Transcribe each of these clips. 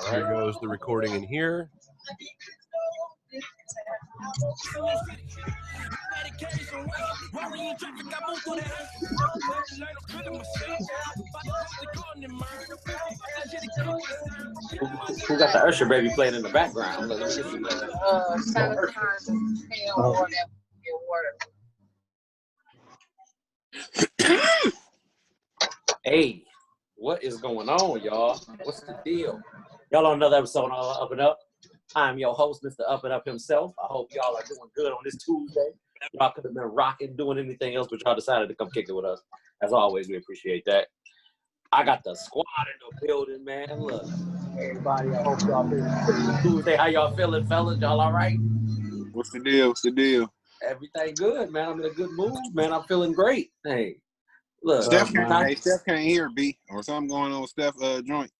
Here goes the recording in here. Who got the Usher baby playing in the background? Let me get some. Hey, what is going on, y'all? What's the deal? Y'all on another episode of Up and Up. I'm your host, Mr. Up and Up himself. I hope y'all are doing good on this Tuesday. Y'all could have been rocking, doing anything else, but y'all decided to come kick it with us. As always, we appreciate that. I got the squad in the building, man. Look, everybody, I hope y'all feeling Tuesday. How y'all feeling, fellas? Y'all all right? What's the deal? What's the deal? Everything good, man. I'm in a good mood, man. I'm feeling great. Hey, look. Steph can't hear, B. Or something going on with Steph joint.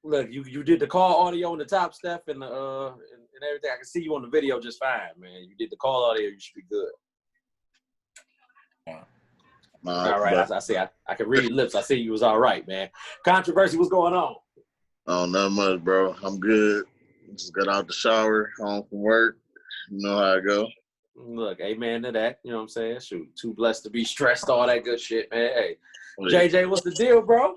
Look, you did the call audio on the top, Steph, and everything. I can see you on the video just fine, man. You did the call audio. You should be good. All right, I see. I can read your lips. I see you was all right, man. Controversy, what's going on? Oh, not much, bro. I'm good. Just got out the shower, home from work. You know how I go. Look, amen to that. You know what I'm saying? Shoot, too blessed to be stressed, all that good shit, man. Hey, JJ, what's the deal, bro?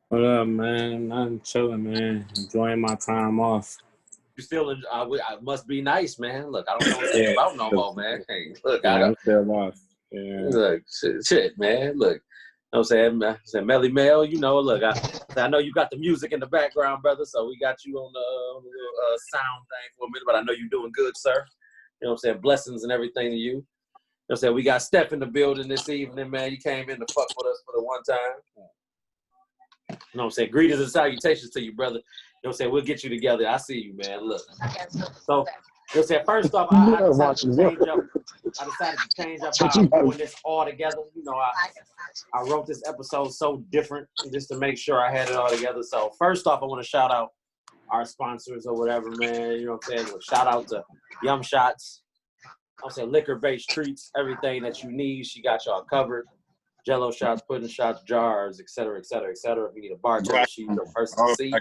What up, man? I'm chilling, man. Enjoying my time off. You still? I must be nice, man. Look, I don't know what it's about no more, man. Hey, look, I'm still off. Yeah. Look, shit, man. Look, you know what I'm saying? Melly Mel, you know, look, I know you got the music in the background, brother, so we got you on the little sound thing for a minute, but I know you're doing good, sir. You know what I'm saying? Blessings and everything to you. You know what I'm saying? We got Steph in the building this evening, man. You came in to fuck with us for the one time. You know what I'm saying? Greetings and salutations to you, brother. You know what I'm saying? We'll get you together. I see you, man. Look. So, you know what I'm saying? First off, I decided to change up how I'm doing this all together. You know, I wrote this episode so different just to make sure I had it all together. So first off, I want to shout out our sponsors or whatever, man. You know what I'm saying? Shout out to Yum Shots. I'm saying liquor-based treats, everything that you need. She got y'all covered. Jello shots, pudding shots, jars, et cetera, et cetera, et cetera. If you need a bartender, she's your person to see.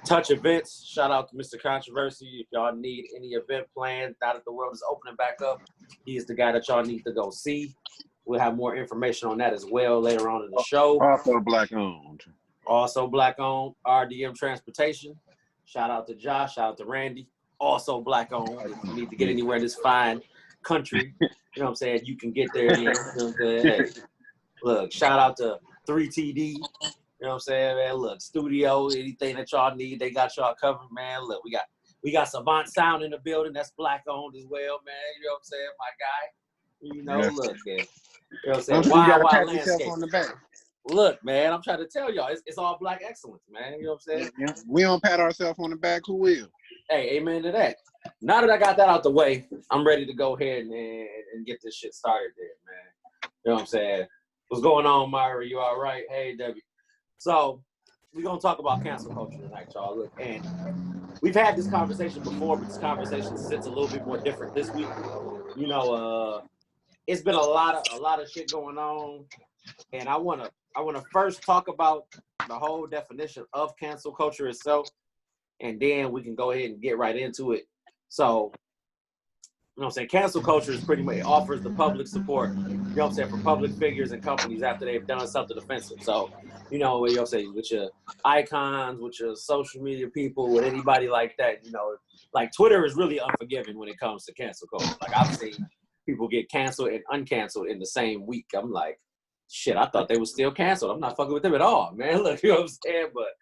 Touch Events, shout out to Mr. Controversy. If y'all need any event planned, now that the world is opening back up, he is the guy that y'all need to go see. We'll have more information on that as well later on in the show. Also black-owned. Also black-owned. RDM Transportation. Shout out to Josh. Shout out to Randy. Also black-owned. If you need to get anywhere in this fine country, you know what I'm saying, you can get there. You know what I'm saying? Hey, look, shout out to 3TD. You know what I'm saying, man? Look, studio, anything that y'all need, they got y'all covered, man. Look, we got Savant Sound in the building. That's black-owned as well, man. You know what I'm saying, my guy. You know, yeah. Look, man. You know what I'm saying? Wild landscape. On the back. Look, man, I'm trying to tell y'all, it's all black excellence, man. You know what I'm saying? Yeah. We don't pat ourselves on the back. Who will? Hey, amen to that. Now that I got that out the way, I'm ready to go ahead and get this shit started there, man. You know what I'm saying? What's going on, Myra? You all right? Hey, Debbie. So we're going to talk about cancel culture tonight, y'all. Look, and we've had this conversation before, but this conversation sits a little bit more different this week. You know, it's been a lot of shit going on, and I want to first talk about the whole definition of cancel culture itself, and then we can go ahead and get right into it. So, you know what I'm saying, cancel culture is pretty much, it offers the public support, you know what I'm saying, for public figures and companies after they've done something offensive. So, you know what you'll say, with your icons, with your social media people, with anybody like that, you know, like Twitter is really unforgiving when it comes to cancel culture. Like I've seen people get canceled and uncanceled in the same week. I'm like, shit, I thought they were still canceled. I'm not fucking with them at all, man. Look, you know what I'm saying? But,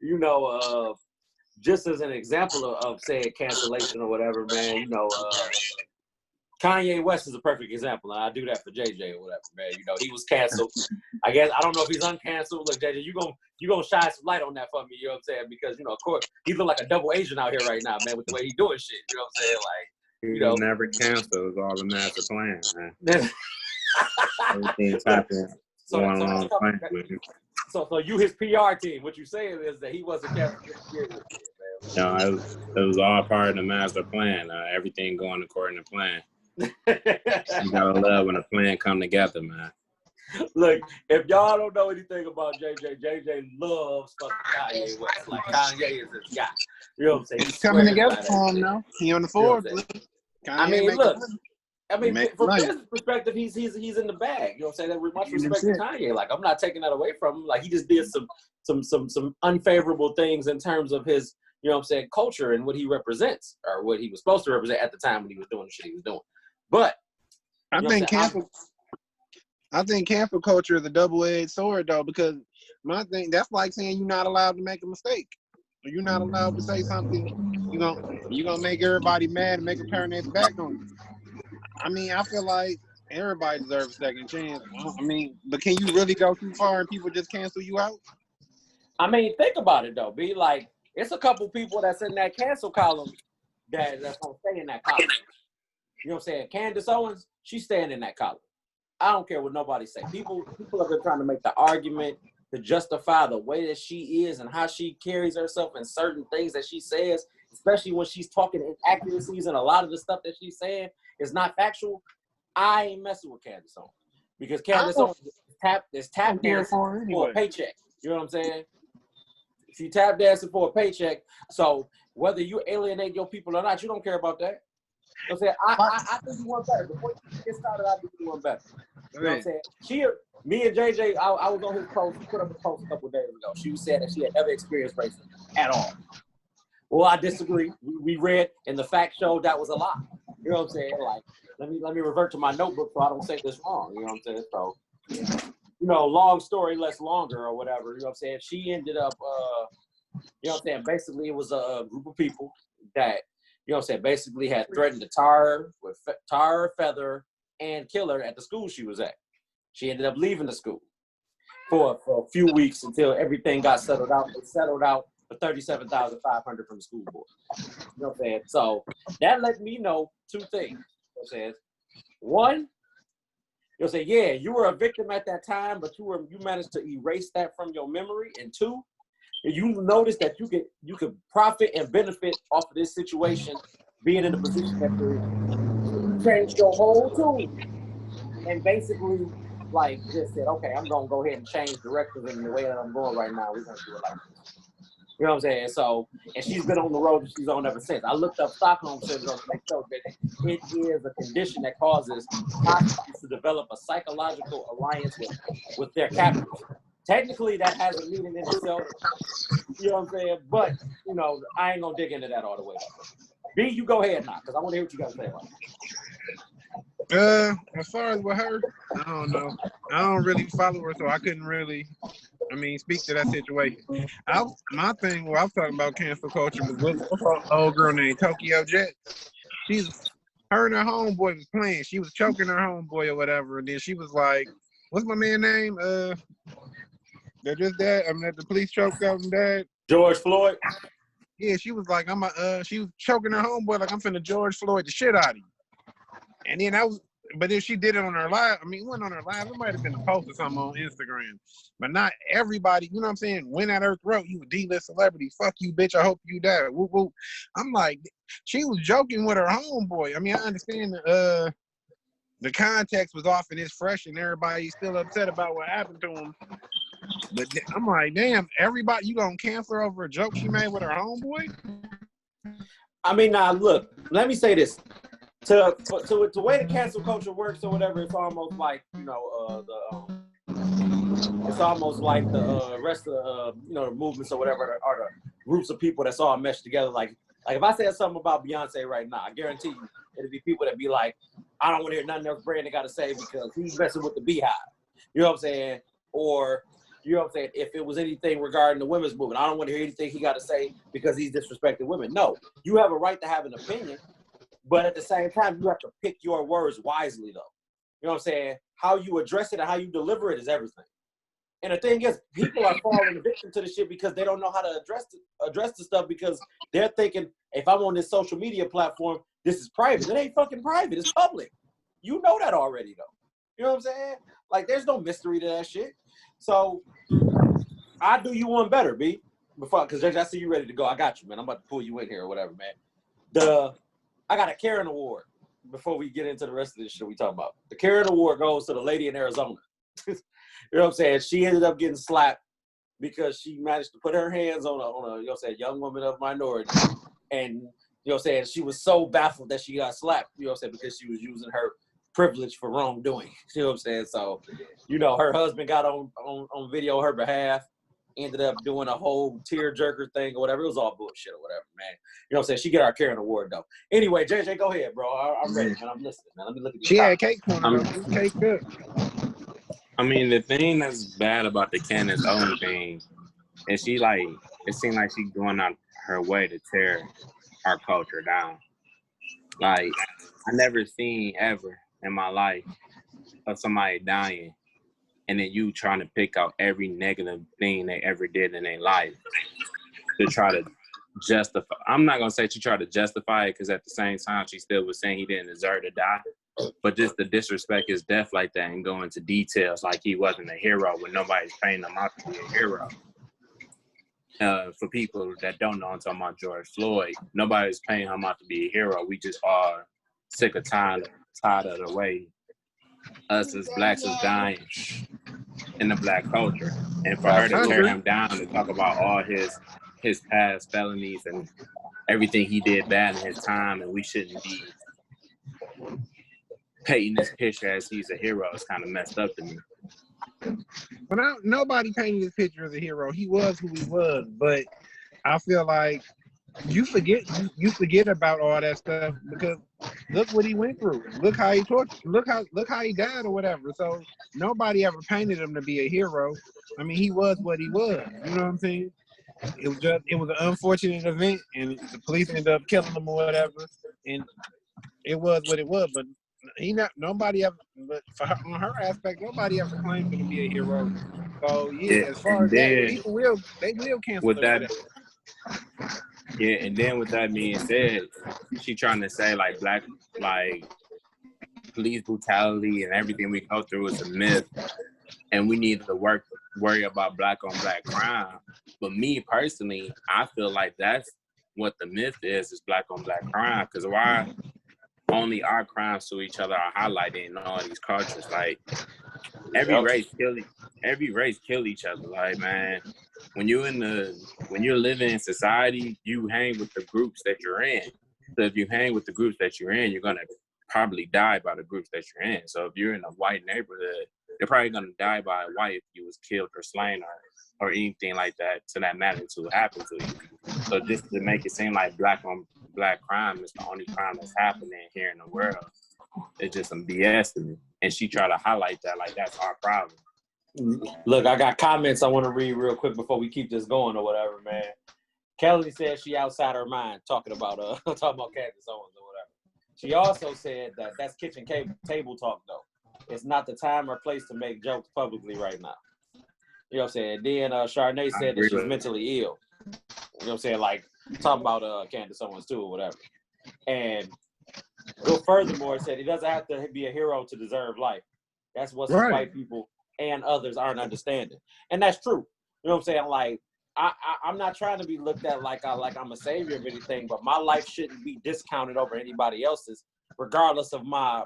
you know, just as an example of saying cancellation or whatever, man, you know, Kanye West is a perfect example. And I do that for JJ or whatever, man. You know, he was canceled. I guess, I don't know if he's uncanceled. Look, JJ, you gonna shine some light on that for me, you know what I'm saying? Because, you know, of course, he look like a double agent out here right now, man, with the way he doing shit. You know what I'm saying? Like, you know, never canceled. It was all the master plan, man. Everything's happening. So you his PR team. What you saying is that he wasn't canceled. No, it was all part of the master plan. Everything going according to plan. You gotta love when a plan come together, man. Look, if y'all don't know anything about JJ loves fucking Kanye West. Like Kanye is his guy. You know what I'm saying? It's coming together for him now. He on the Forbes list. I mean, look. From money. business perspective, he's in the bag. You know what I'm saying? That much respect to Kanye. Like, I'm not taking that away from him. Like, he just did some unfavorable things in terms of his, you know what I'm saying, culture and what he represents, or what he was supposed to represent at the time when he was doing the shit he was doing. But I think cancel culture is a double-edged sword, though, because my thing, that's like saying you're not allowed to make a mistake. Or you're not allowed to say something, you're gonna make everybody mad and make them turn their back on you. I mean, I feel like everybody deserves a second chance. I mean, but can you really go too far and people just cancel you out? I mean, think about it, though. Be like, it's a couple people that's in that cancel column that's gonna stay in that column. You know what I'm saying? Candace Owens, she's staying in that column. I don't care what nobody say. People have been trying to make the argument to justify the way that she is and how she carries herself and certain things that she says, especially when she's talking inaccuracies and a lot of the stuff that she's saying is not factual. I ain't messing with Candace Owens because Candace Owens is tap dancing for a paycheck. You know what I'm saying? She tap dancing for a paycheck. So whether you alienate your people or not, you don't care about that. You know what I'm saying? I think you want better. Before you get started, I think you want better. You know what I'm saying? Me and JJ, I was on his post. He put up a post a couple of days ago. She was saying that she had never experienced racism at all. Well, I disagree. We read and the fact showed that was a lie. You know what I'm saying? Like, let me revert to my notebook so I don't say this wrong. You know what I'm saying? So, you know, long story less longer or whatever. You know what I'm saying? She ended up, you know what I'm saying? Basically, it was a group of people that, you know what I'm saying, basically had threatened to tar her, feather, and kill her at the school she was at. She ended up leaving the school for a few weeks until everything got settled out. It settled out for $37,500 from the school board. You know what I'm saying? So that let me know two things. You know what I'm saying? One, you'll say, yeah, you were a victim at that time, but you managed to erase that from your memory. And two, you notice that you could profit and benefit off of this situation, being in the position that you're in. So you changed your whole tune and basically like just said, okay, I'm gonna go ahead and change directives in the way that I'm going right now. We're gonna do it like this. You know what I'm saying? So, and she's been on the road that she's on ever since. I looked up Stockholm Syndrome to make sure that it is a condition that causes prostitutes to develop a psychological alliance with their captors. Technically, that has a meaning in itself. You know what I'm saying? But, you know, I ain't gonna dig into that all the way. B, you go ahead now, because I want to hear what you got to say about it. As far as with her, I don't know. I don't really follow her, so I couldn't really, speak to that situation. My thing, I was talking about cancel culture was what's an old girl named Tokyo Jet. Her and her homeboy was playing. She was choking her homeboy or whatever, and then she was like, "What's my man's name? They're just dead. That the police choked out and dead. George Floyd." Yeah, she was like, she was choking her homeboy like I'm finna George Floyd the shit out of you. And then but if she did it on her live, it wasn't on her live. It might have been a post or something on Instagram. But not everybody, you know what I'm saying, went at her throat. You a D-list celebrity. Fuck you, bitch. I hope you die. Woo, woo. I'm like, she was joking with her homeboy. I understand the context was off and it's fresh and everybody's still upset about what happened to him. But I'm like, damn, everybody, you gonna cancel her over a joke she made with her homeboy? Now look, let me say this. To the way the cancel culture works or whatever, it's almost like, you know, it's almost like the rest of you know, the movements or whatever are the groups of people that's all meshed together. Like if I said something about Beyonce right now, I guarantee you it'll be people that be like, I don't want to hear nothing else Brandon got to say because he's messing with the Beehive. You know what I'm saying? Or, you know what I'm saying, if it was anything regarding the women's movement, I don't want to hear anything he got to say because he's disrespecting women. No, you have a right to have an opinion, but at the same time, you have to pick your words wisely, though. You know what I'm saying? How you address it and how you deliver it is everything. And the thing is, people are falling victim to the shit because they don't know how to address the stuff because they're thinking, if I'm on this social media platform, this is private. It ain't fucking private. It's public. You know that already, though. You know what I'm saying? Like, there's no mystery to that shit. So, I do you one better, B. Because I see you ready to go. I got you, man. I'm about to pull you in here or whatever, man. I got a Karen Award before we get into the rest of this shit we talking about. The Karen Award goes to the lady in Arizona. You know what I'm saying? She ended up getting slapped because she managed to put her hands on a you know what I'm saying, young woman of minority. And, you know what I'm saying, she was so baffled that she got slapped, you know what I'm saying, because she was using her privilege for wrongdoing. You know what I'm saying? So, you know, her husband got on video on her behalf, ended up doing a whole tear-jerker thing or whatever. It was all bullshit or whatever, man. You know what I'm saying? She get our Karen Award, though. Anyway, JJ, go ahead, bro. I'm ready, man. I'm listening, man. Let me look at She this. had cake corner, though. Cake good. I mean, the thing that's bad about the Candace Owens thing is she like, it seemed like she's going on her way to tear our culture down. Like, I never seen ever in my life of somebody dying and then you trying to pick out every negative thing they ever did in their life to try to justify. I'm not going to say she tried to justify it because at the same time, she still was saying he didn't deserve to die. But just the disrespect his death like that and go into details like he wasn't a hero when nobody's paying him out to be a hero. For people that don't know, I'm talking about George Floyd. Nobody's paying him out to be a hero. We just are sick of tired of the way us as blacks is dying in the black culture. And for her to tear him down and talk about all his past felonies and everything he did bad in his time, and we shouldn't be painting this picture as he's a hero, is kind of messed up to me. But nobody painted this picture as a hero. He was who he was, but I feel like you forget about all that stuff because look what he went through. Look how he tortured. Look how he died or whatever. So nobody ever painted him to be a hero. I mean, he was what he was. You know what I'm saying? It was an unfortunate event, and the police ended up killing him or whatever. And it was what it was. But nobody ever. But on her aspect, nobody ever claimed him to be a hero. So yeah, as far as that, people will cancel with him that. for that. Yeah, and then with that being said, she trying to say like police brutality and everything we go through is a myth, and we need to worry about black on black crime. But me personally, I feel like that's what the myth is black on black crime. Because why only our crimes to each other are highlighted in all these cultures? Like every race kill each other. Like, man, when you're living in society, you hang with the groups that you're in. So if you hang with the groups that you're in, you're gonna probably die by the groups that you're in. So if you're in a white neighborhood, you're probably gonna die by a white if you was killed or slain or anything like that to that magnitude happen to you. So just to make it seem like black on black crime is the only crime that's happening here in the world, it's just some BS to me. And she tried to highlight that like that's our problem. Look, I got comments I want to read real quick before we keep this going or whatever, man. Kelly said she outside her mind talking about Candace Owens or whatever. She also said that that's kitchen table talk though. It's not the time or place to make jokes publicly right now. You know what I'm saying? Then Charnay said that she's mentally ill. You know what I'm saying? Like talking about Candace Owens too or whatever. And furthermore, it said he doesn't have to be a hero to deserve life. That's what some white people and others aren't understanding. And that's true. You know what I'm saying? Like, I'm not trying to be looked at like I'm a savior of anything, but my life shouldn't be discounted over anybody else's, regardless of my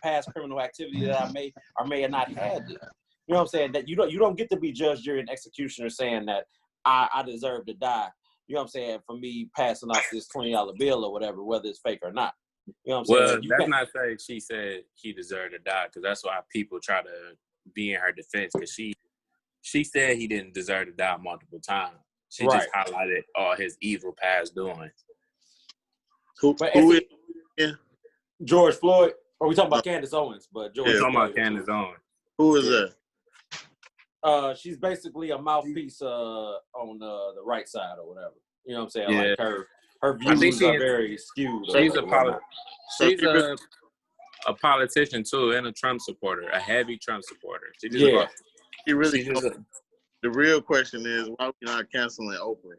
past criminal activity that I may or may have not had. You know what I'm saying? That you don't get to be judge, jury, and executioner saying that I deserve to die. You know what I'm saying? For me passing off this $20 bill or whatever, whether it's fake or not. You know what I'm saying? Well, that's not saying she said he deserved to die, because that's why people try to be in her defense, because she said he didn't deserve to die multiple times. She just highlighted all his evil past doings. Who is George Floyd? Or we talking about Candace Owens? But George We're talking about Candace Owens. Who is that? She's basically a mouthpiece on the right side or whatever. You know what I'm saying? Yeah. Like her views are very skewed. She's a politician too, and a Trump supporter, a heavy Trump supporter. The real question is, why are we not canceling Oprah?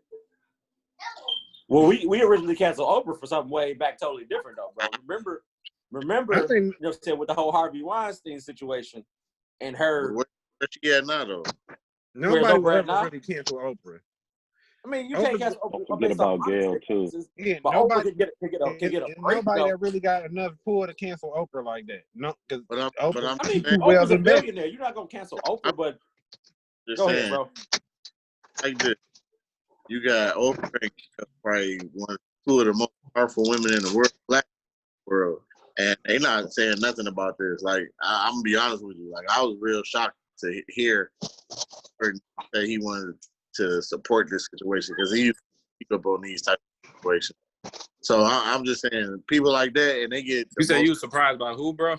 Well, we originally canceled Oprah for something way back totally different though, bro. Remember, you know what I'm saying, with the whole Harvey Weinstein situation and her. Where she at now though? Nobody ever really canceled Oprah. I mean, you Oprah, can't cancel Don't Oprah forget based off about Gail honest too. differences, yeah, but nobody. Oprah can get a There's break nobody though. that really got enough pull to cancel Oprah like that. No, because But Oprah, I'm I she mean, too saying, well Oprah's a embedded. billionaire. You're not gonna cancel I'm Oprah, but just go ahead, saying, bro. like this. You got Oprah, and probably two of the most powerful women in the world, black world, and they not saying nothing about this. Like I'm gonna be honest with you, like I was real shocked to hear that he wanted to support this situation because he used to speak up on these type of situations. So I'm just saying, people like that, and they get You the said most you was surprised by who, bro?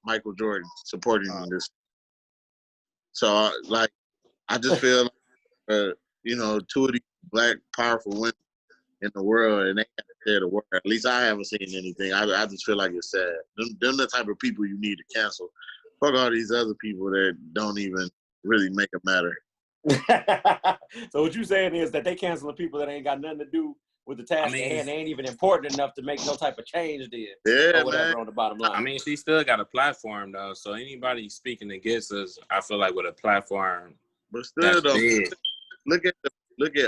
Michael Jordan supporting this. So like I just feel two of these black powerful women in the world, and they have to share the word. At least I haven't seen anything. I just feel like it's sad. Them the type of people you need to cancel. Fuck all these other people that don't even really make it matter. So what you saying is that they canceling people that ain't got nothing to do with the task at hand. They ain't even important enough to make no type of change then. Yeah, or whatever man. on the bottom line. I mean, she still got a platform though. So anybody speaking against us, I feel like with a platform But still, that's though, big. look at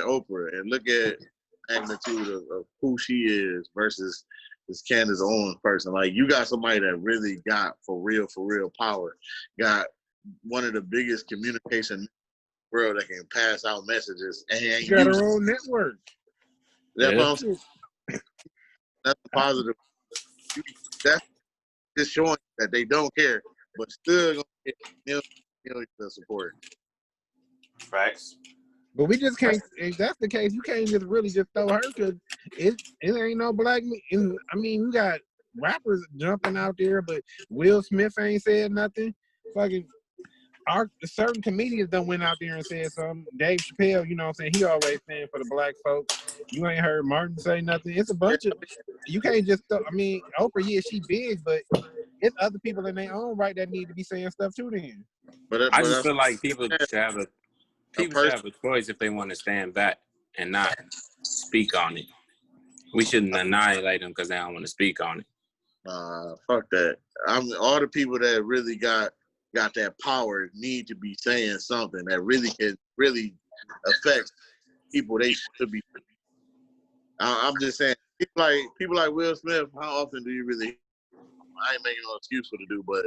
Oprah and look at magnitude of who she is versus this Candace Owens person. Like you got somebody that really got for real power. Got one of the biggest communication in the world that can pass out messages and ain't She got used. her own network. That's positive. That's just showing that they don't care, but still gonna get millions of support. Facts. But we just can't. If that's the case, you can't just really just throw her because it ain't no black. I mean, you got rappers jumping out there, but Will Smith ain't said nothing. Fucking certain comedians done went out there and said something. Dave Chappelle, you know what I'm saying? He always stand for the black folks. You ain't heard Martin say nothing. It's a bunch of. You can't just. I mean, Oprah, yeah, she big, but it's other people in their own right that need to be saying stuff too. Then. I just feel like people should have a person. choice if they want to stand back and not speak on it. We shouldn't annihilate them because they don't want to speak on it. Fuck that. All the people that really got that power need to be saying something that really can really affect people they should be. I'm just saying, people like Will Smith. How often do you really? I ain't making no excuse for the dude, but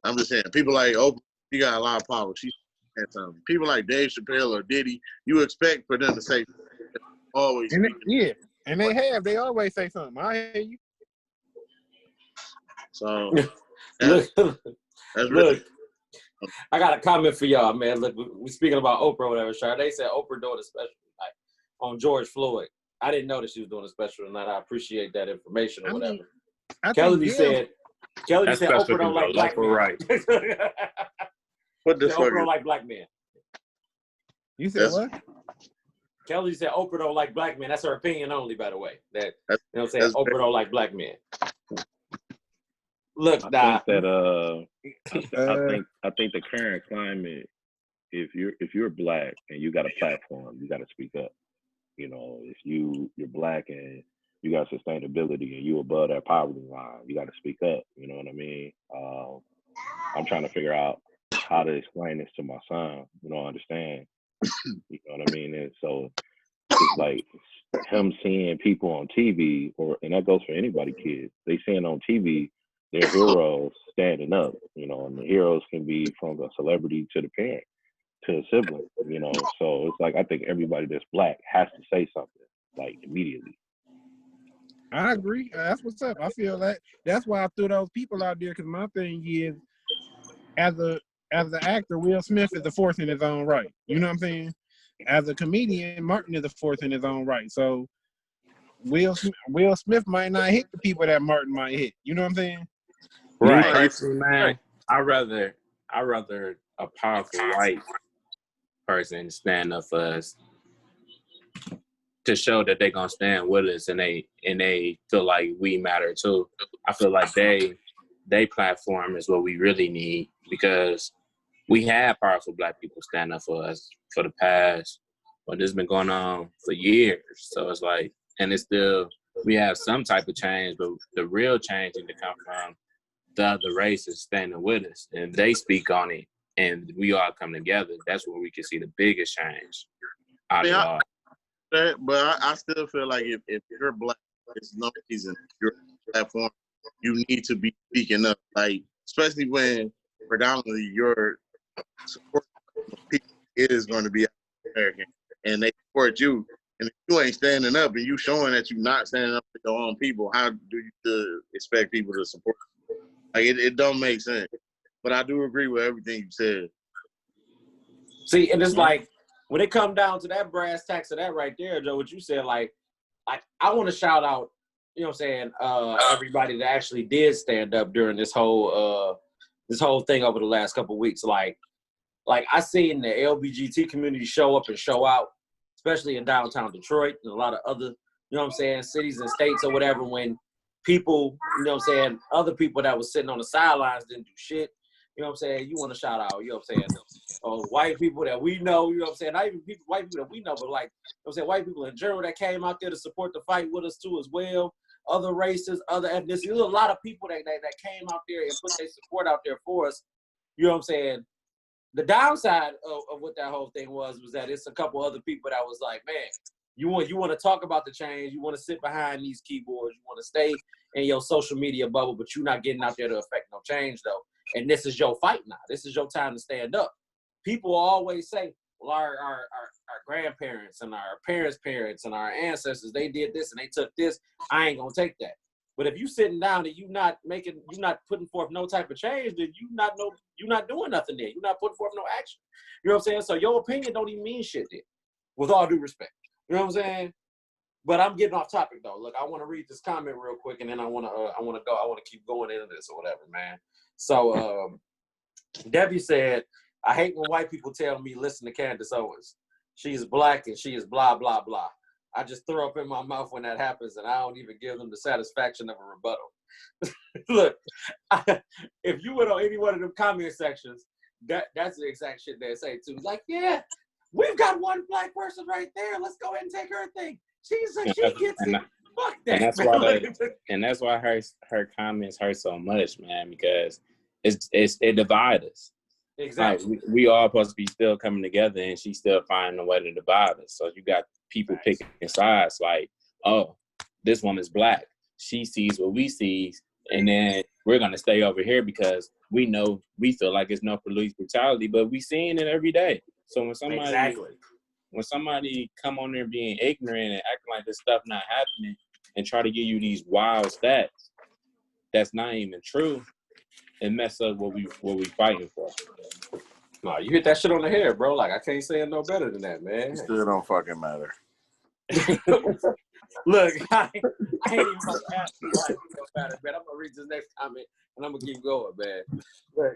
I'm just saying, people like Oprah, she got a lot of power. She said something. People like Dave Chappelle or Diddy, you expect for them to say always. And they always say something. I hear you. So Look, really. I got a comment for y'all, man. Look, we speaking about Oprah or whatever. They said Oprah doing a special like on George Floyd. I didn't know that she was doing a special tonight. I appreciate that information or whatever. Kelly said Oprah don't like black men. Right. What the fuck? Oprah don't like black men. You said what? Kelly said Oprah don't like black men. That's her opinion only, by the way. That you know what I'm saying? Oprah don't like black men. Look, I think the current climate, if you're black and you got a platform, you got to speak up. You know, if you're black and you got sustainability and you above that poverty line, you got to speak up. You know what I mean? I'm trying to figure out how to explain this to my son. You know, understand. You know what I mean? And so it's like him seeing people on TV, and that goes for anybody, kids. They seeing on TV their heroes standing up. You know, and the heroes can be from a celebrity to the parent to a sibling. You know, so it's like I think everybody that's black has to say something like immediately. I agree. That's what's up. I feel that. That's why I threw those people out there because my thing is, as an actor, Will Smith is a force in his own right. You know what I'm saying? As a comedian, Martin is a force in his own right. So Will Smith might not hit the people that Martin might hit. You know what I'm saying? Right. Personally, man, I rather a powerful white person stand up for us to show that they're gonna stand with us and they feel like we matter too. I feel like they platform is what we really need because we have powerful black people stand up for us for the past, but this has been going on for years. So it's like, and it's still, we have some type of change, but the real change need to come from the other races standing with us and they speak on it and we all come together. That's where we can see the biggest change out of it all. that, but I still feel like if you're black, there's no reason your platform, you need to be speaking up, like especially when predominantly your support of people is going to be American and they support you. And if you ain't standing up and you showing that you're not standing up for your own people, how do you expect people to support you? Like it don't make sense. But I do agree with everything you said. See, and it's like when it come down to that brass tacks of that right there, Joe, what you said, like I want to shout out, you know what I'm saying, everybody that actually did stand up during this whole thing over the last couple of weeks. Like I seen the LBGT community show up and show out, especially in downtown Detroit and a lot of other, you know what I'm saying, cities and states or whatever, when people, you know what I'm saying, other people that was sitting on the sidelines didn't do shit. You know what I'm saying? You want to shout out, you know what I'm saying, white people that we know, you know what I'm saying? Not even white people that we know, but like, you know what I'm saying, white people in general that came out there to support the fight with us too as well. Other races, other ethnicities. There's a lot of people that came out there and put their support out there for us. You know what I'm saying? The downside of what that whole thing was that it's a couple other people that was like, man, you want to talk about the change, you want to sit behind these keyboards, you want to stay in your social media bubble, but you're not getting out there to affect no change though. And this is your fight now. This is your time to stand up. People always say, well, our grandparents and our parents' and our ancestors, they did this and they took this. I ain't gonna take that. But if you sitting down and you not putting forth no type of change, then you're not doing nothing there. You're not putting forth no action. You know what I'm saying? So your opinion don't even mean shit there, with all due respect. You know what I'm saying? But I'm getting off topic though. Look, I want to read this comment real quick, and then I want to keep going into this or whatever, man. So Debbie said, I hate when white people tell me listen to Candace Owens. She is black and she is blah, blah, blah. I just throw up in my mouth when that happens, and I don't even give them the satisfaction of a rebuttal. Look, if you went on any one of them comment sections, that's the exact shit they say too. Like, yeah, we've got one black person right there. Let's go ahead and take her thing. She gets it. Fuck that. And that's why her comments hurt so much, man, because it divides us. Exactly. Like, we all supposed to be still coming together, and she's still finding a way to divide us. So you got people picking sides, like, oh, this woman's black. She sees what we see, and then we're gonna stay over here because we feel like it's no police brutality, but we seeing it every day. So when somebody come on there being ignorant and acting like this stuff not happening and try to give you these wild stats that's not even true, it mess up what we fighting for. No, you hit that shit on the head, bro. Like, I can't say it no better than that, man. It still don't fucking matter. Look, I ain't even about to ask you why it don't matter, man. I'm gonna read this next comment and I'm gonna keep going, man. Look,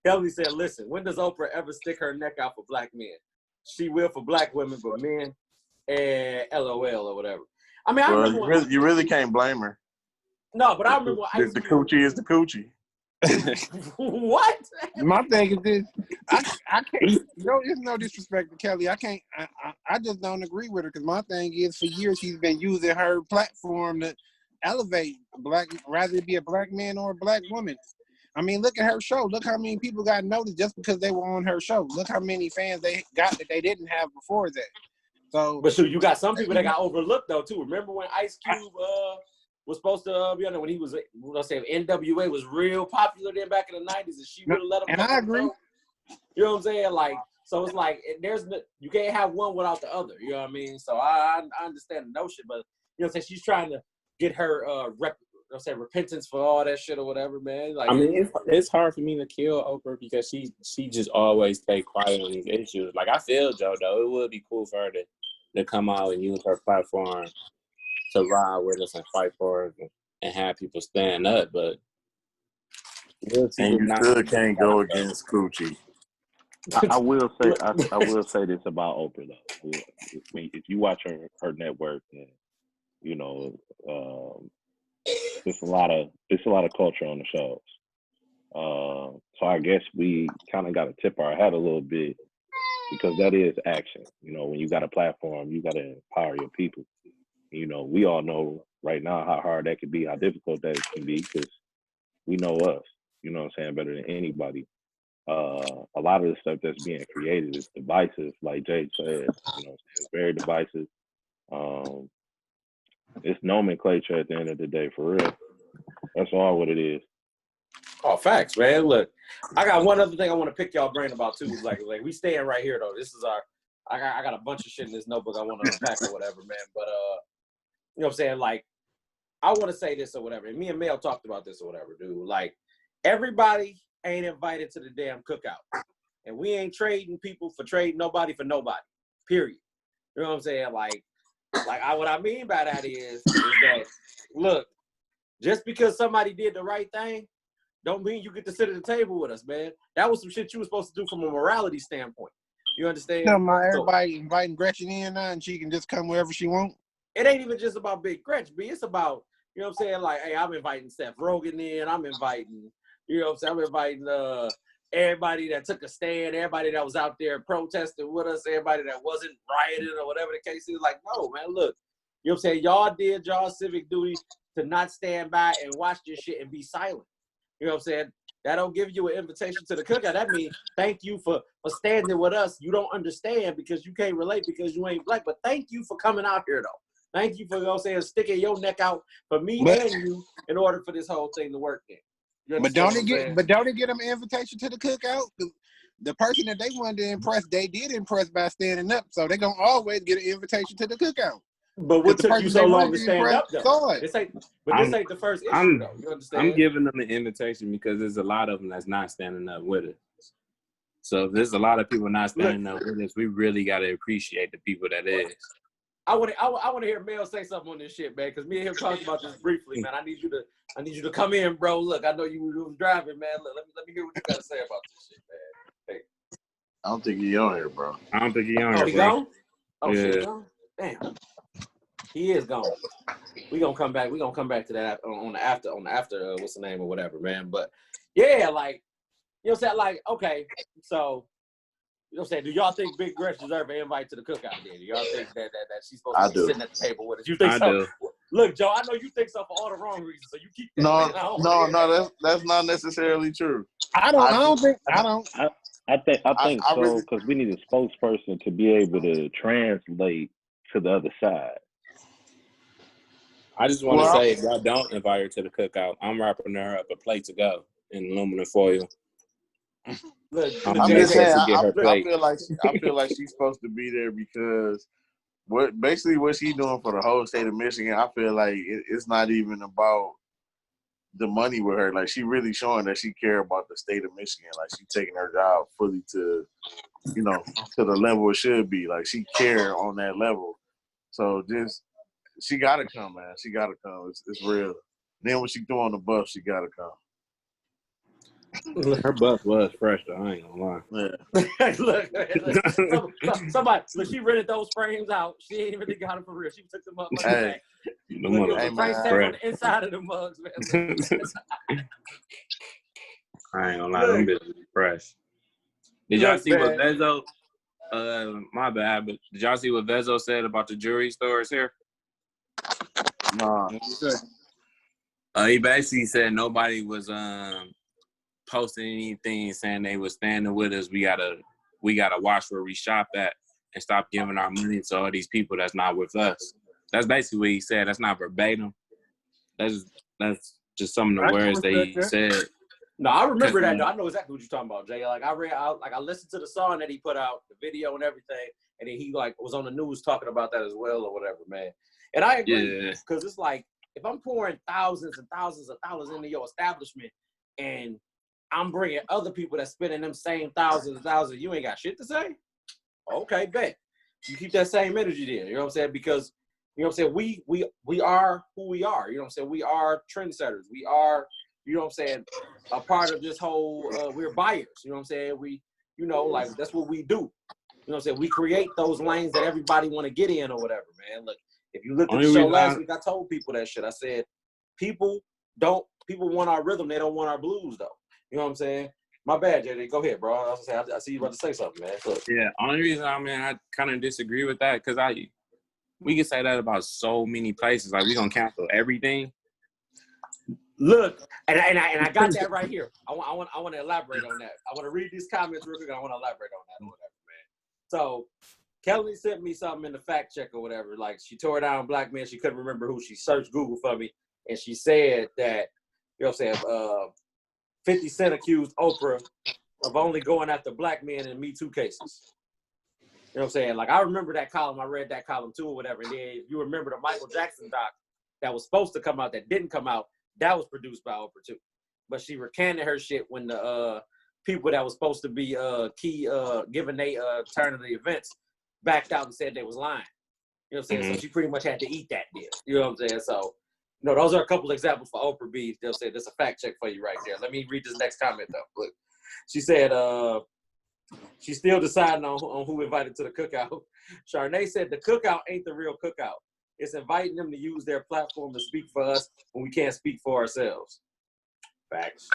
Kelly said, listen, when does Oprah ever stick her neck out for black men? She will for black women, but men, LOL or whatever. I mean, I remember you really can't blame her. No, but I remember when the coochie is the coochie. What? My thing is this: I can't. It's no disrespect to Kelly. I just don't agree with her because my thing is, for years she's been using her platform to elevate black, rather it be a black man or a black woman. I mean, look at her show. Look how many people got noticed just because they were on her show. Look how many fans they got that they didn't have before that. So, but shoot, you got some people that got overlooked though too. Remember when Ice Cube was supposed to be on there when he was, let's say, NWA was real popular then back in the 90s, and she would have let him. And I agree. You know what I'm saying? Like, so it's like you can't have one without the other. You know what I mean? So I understand the notion, but you know what I'm saying? She's trying to get her repentance for all that shit or whatever, man. Like, I mean, it's hard for me to kill Oprah because she just always stay quiet on these issues. Like, I feel Joe though, it would be cool for her to come out and use her platform to ride with us and fight for us and have people stand up, but and you still can't go against coochie. I will say this about Oprah though. If you watch her network, and you know, there's a lot of culture on the shows. So I guess we kind of got to tip our hat a little bit because that is action. You know, when you got a platform, you got to empower your people. You know, we all know right now how hard that can be, how difficult that can be, because we know us, you know what I'm saying, better than anybody. A lot of the stuff that's being created is divisive, like Jay said, you know, it's very divisive. It's nomenclature at the end of the day, for real. That's all what it is. Oh, facts, man. Look, I got one other thing I want to pick y'all brain about too. Like we staying right here though. This is our. I got a bunch of shit in this notebook I want to unpack or whatever, man. But you know what I'm saying? Like, I want to say this or whatever. And me and Mel talked about this or whatever, dude. Like, everybody ain't invited to the damn cookout, and we ain't trading people for trading nobody for nobody. Period. You know what I'm saying? Like what I mean by that is that look, just because somebody did the right thing, don't mean you get to sit at the table with us, man. That was some shit you were supposed to do from a morality standpoint. You understand? Everybody inviting Gretchen in now, and she can just come wherever she wants. It ain't even just about Big Gretchen, B. It's about, you know what I'm saying? Like, hey, I'm inviting Seth Rogen in. I'm inviting, you know what I'm saying? I'm inviting everybody that took a stand, everybody that was out there protesting with us, everybody that wasn't rioting or whatever the case is. Like, no, man, look. You know what I'm saying? Y'all did y'all civic duty to not stand by and watch this shit and be silent. You know what I'm saying? That don't give you an invitation to the cookout. That means thank you for standing with us. You don't understand because you can't relate because you ain't black. But thank you for coming out here, though. Thank you for, you know what I'm saying, sticking your neck out for me and you in order for this whole thing to work there. But don't it get them an invitation to the cookout? The person that they wanted to impress, they did impress by standing up. So they're going to always get an invitation to the cookout. But what took you so long to stand up, though? This ain't the first issue, though. You understand? I'm giving them an invitation because there's a lot of them that's not standing up with us. So if there's a lot of people not standing up with us, we really got to appreciate the people that is. I want to hear Mel say something on this shit, man, because me and him talked about this briefly, man. I need you to come in, bro. Look, I know you were driving, man. Look, let me hear what you got to say about this shit, man. Hey. I don't think he on here, bro. I don't think he on here, he bro. gone? Oh, yeah. Shit, gone? Damn. He is gone. We gonna come back to that on the after what's the name or whatever, man. But yeah, like, you know what I'm saying? Like, okay, so you know what I'm saying? Do y'all think Big Gretchen deserve an invite to the cookout then? Do y'all think that she's supposed to be sitting at the table with us? You think so? Do. Look, Joe, I know you think so for all the wrong reasons, so you keep that. No, that's not necessarily true. I think so, because we need a spokesperson to be able to translate to the other side. I just want to say, if y'all don't invite her to the cookout, I'm wrapping her up a plate to go in aluminum foil. Look, I'm just saying, I feel like she's supposed to be there because what she's doing for the whole state of Michigan. I feel like it's not even about the money with her. Like, she really showing that she care about the state of Michigan. Like, she's taking her job fully to the level it should be. Like, she care on that level. So she gotta come, man. She gotta come. It's real. Then when she throw on the buff, she gotta come. Her buff was fresh, though. I ain't gonna lie. Yeah. look, somebody, she rented those frames out. She ain't really got them for real. She took them up like that. The price tag on the inside of the mugs, man. I ain't gonna lie, them bitches fresh. Did y'all see what Vezo? My bad, but did y'all see what Vezo said about the jewelry stores here? Nah. He basically said nobody was posting anything saying they was standing with us. We gotta watch where we shop at and stop giving our money to all these people that's not with us. That's basically what he said. That's not verbatim. That's just some of the words that he said. No, I remember that. I know exactly what you're talking about, Jay. Like, I listened to the song that he put out, the video and everything, and then he was on the news talking about that as well or whatever, man. And I agree, because it's like, if I'm pouring thousands and thousands of dollars into your establishment and I'm bringing other people that's spending them same thousands and thousands, you ain't got shit to say? Okay, bet. You keep that same energy there, you know what I'm saying? Because, you know what I'm saying, we are who we are, you know what I'm saying? We are trendsetters. We are, you know what I'm saying, a part of this whole, we're buyers, you know what I'm saying? We, like, that's what we do. You know what I'm saying? We create those lanes that everybody want to get in or whatever, man. Look, if you looked at the show last week, I told people that shit. I said, people want our rhythm. They don't want our blues, though. You know what I'm saying? My bad, JD. Go ahead, bro. I see you about to say something, man. Look. Yeah, only reason, I kind of disagree with that, because we can say that about so many places. Like, we going to cancel everything. Look, and I got that right here. I want to elaborate on that. I want to read these comments real quick. I want to elaborate on that or whatever, man. So, Kelly sent me something in the fact check or whatever. Like, she tore down black men. She couldn't remember who. She searched Google for me, and she said that, you know what I'm saying, 50 Cent accused Oprah of only going after black men in Me Too cases. You know what I'm saying? Like, I remember that column. I read that column too or whatever. And then you remember the Michael Jackson doc that was supposed to come out that didn't come out. That was produced by Oprah too. But she recanted her shit when the people that was supposed to be key giving they turn of the events backed out and said they was lying. You know what I'm saying? So she pretty much had to eat that deal. You know what I'm saying? So, you know, those are a couple examples for Oprah B. They'll say that's a fact check for you right there. Let me read this next comment though. Look, she said she's still deciding on who invited to the cookout. Charnay said the cookout ain't the real cookout. It's inviting them to use their platform to speak for us when we can't speak for ourselves. Facts.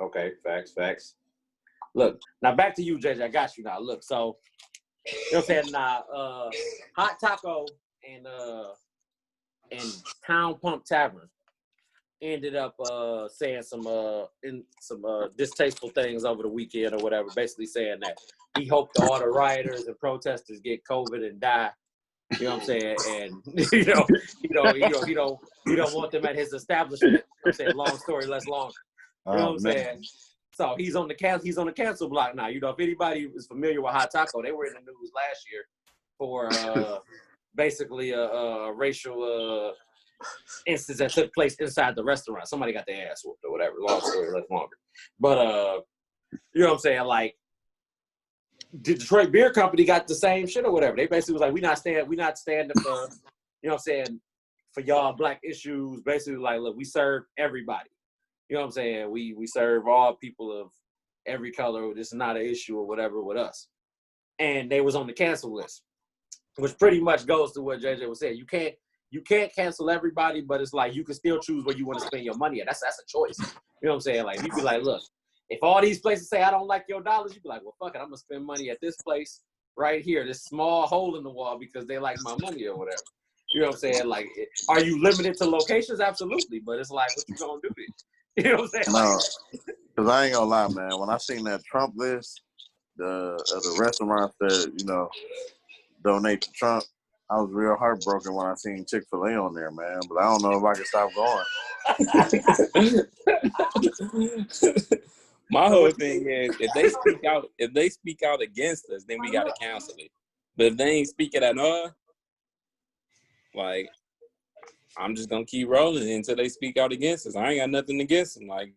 Okay, facts. Look, now back to you, JJ. I got you now. Look, so you know what I'm saying? Now, Hot Taco and Town Pump Tavern ended up saying some distasteful things over the weekend or whatever, basically saying that he hoped all the rioters and protesters get COVID and die. You know what I'm saying? And he don't want them at his establishment. You know what I'm saying? Long story less longer. You know what I'm saying? So he's on the cancel block now. You know, if anybody is familiar with Hot Taco, they were in the news last year for basically a racial instance that took place inside the restaurant. Somebody got their ass whooped or whatever. Long story less longer. But you know what I'm saying? Like, the Detroit Beer Company got the same shit or whatever. They basically was like, we not standing for, you know what I'm saying, for y'all black issues. Basically like, look, we serve everybody. You know what I'm saying? We serve all people of every color. This is not an issue or whatever with us. And they was on the cancel list, which pretty much goes to what JJ was saying. You can't cancel everybody, but it's like you can still choose where you want to spend your money at. That's a choice. You know what I'm saying? Like, you'd be like, look, if all these places say I don't like your dollars, you'd be like, well, fuck it, I'm gonna spend money at this place right here, this small hole in the wall because they like my money or whatever. You know what I'm saying? Like, are you limited to locations? Absolutely, but it's like, what you gonna do then? You know what I'm saying? No, because I ain't gonna lie, man. When I seen that Trump list, the restaurants that, you know, donate to Trump, I was real heartbroken when I seen Chick-fil-A on there, man. But I don't know if I can stop going. My whole thing is, if they speak out against us, then we gotta cancel it. But if they ain't speaking at all, like, I'm just gonna keep rolling until they speak out against us. I ain't got nothing against them. Like,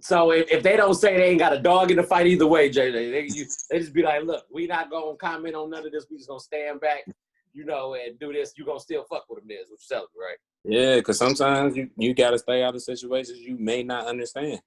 so if they don't say they ain't got a dog in the fight either way, JJ, they just be like, look, we not gonna comment on none of this. We just gonna stand back, you know, and do this. You gonna still fuck with them, is what you're telling me, right? yeah, because sometimes you gotta stay out of situations you may not understand.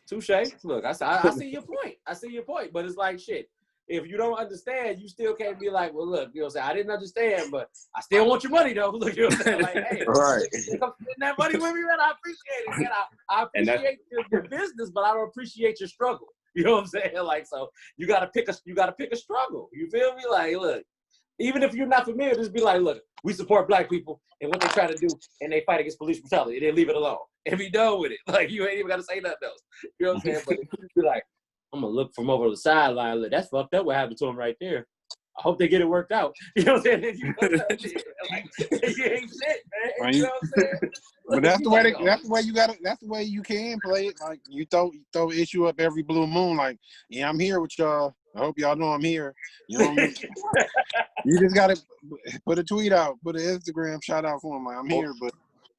Touche. Look, I see your point. I see your point. But it's like, shit, if you don't understand, you still can't be like, well, look, you know what I'm saying? I didn't understand, but I still want your money, though. Look, you know what I'm saying? Like, hey, Right. come spend that money with me, man. I appreciate it, man. I appreciate your business, but I don't appreciate your struggle. You know what I'm saying? Like, so you gotta pick a struggle. You feel me? Like, look, even if you're not familiar, just be like, look, we support black people and what they try to do, and they fight against police brutality. They leave it alone and be done with it. Like, you ain't even got to say nothing else. You know what I'm saying? But if you be like, I'm going to look from over the sideline, look, that's fucked up what happened to him right there. I hope they get it worked out. You know what I'm saying? Then you know what I'm saying? Like, you ain't shit, man. You know what I'm saying? But that's the way you can play it. Like, you throw issue up every blue moon. Like, yeah, I'm here with y'all. I hope y'all know I'm here. You know what I mean? You just gotta put a tweet out, put an Instagram shout out for him. Like, I'm here, but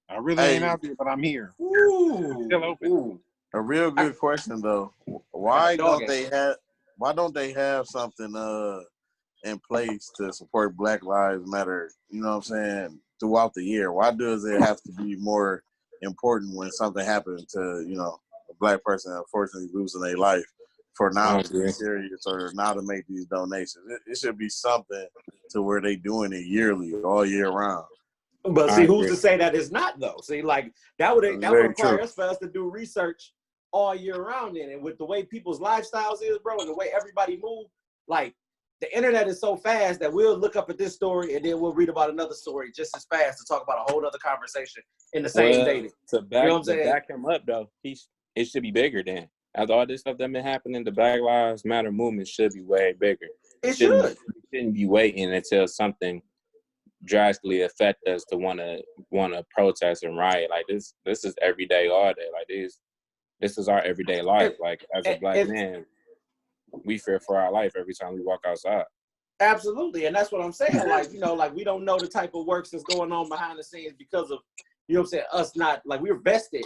I really ain't out there, but I'm here. Ooh. Still open. Ooh. A real good question though. Why don't they have something in place to support Black Lives Matter, you know what I'm saying, throughout the year? Why does it have to be more important when something happens to, you know, a black person unfortunately losing their life for now to be serious or now to make these donations? It should be something to where they doing it yearly, all year round. But see, who's to say that it's not though? See, like that would require us for us to do research all year round in, and with the way people's lifestyles is, bro, and the way everybody move, like the internet is so fast that we'll look up at this story and then we'll read about another story just as fast to talk about a whole other conversation in the same day. To back him up though, it should be bigger then. After all this stuff that been happening, the Black Lives Matter movement should be way bigger. It should. We shouldn't be waiting until something drastically affect us to want to protest and riot. Like this is everyday all day. Like this is our everyday life. Like as a black man, we fear for our life every time we walk outside. Absolutely, and that's what I'm saying. Like, you know, like we don't know the type of works that's going on behind the scenes because of, you know what I'm saying, us not, like we're vested,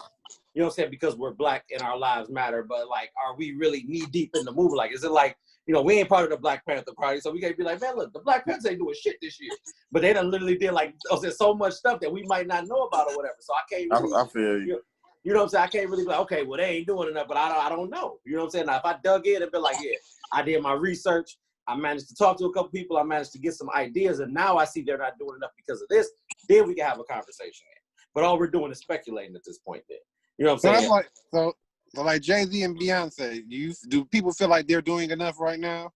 you know what I'm saying, because we're black and our lives matter, but like, are we really knee deep in the movement? Like, is it like, you know, we ain't part of the Black Panther Party, so we gotta be like, man, look, the Black Panthers ain't doing shit this year, but they done literally did like, so much stuff that we might not know about or whatever. So I can't really, I feel you. You know what I'm saying? I can't really be like, okay, well, they ain't doing enough, but I don't know. You know what I'm saying? Now, if I dug in and be like, yeah, I did my research, I managed to talk to a couple people, I managed to get some ideas, and now I see they're not doing enough because of this, then we can have a conversation. But all we're doing is speculating at this point then. You know what I'm saying? So like Jay-Z and Beyonce, do people feel like they're doing enough right now?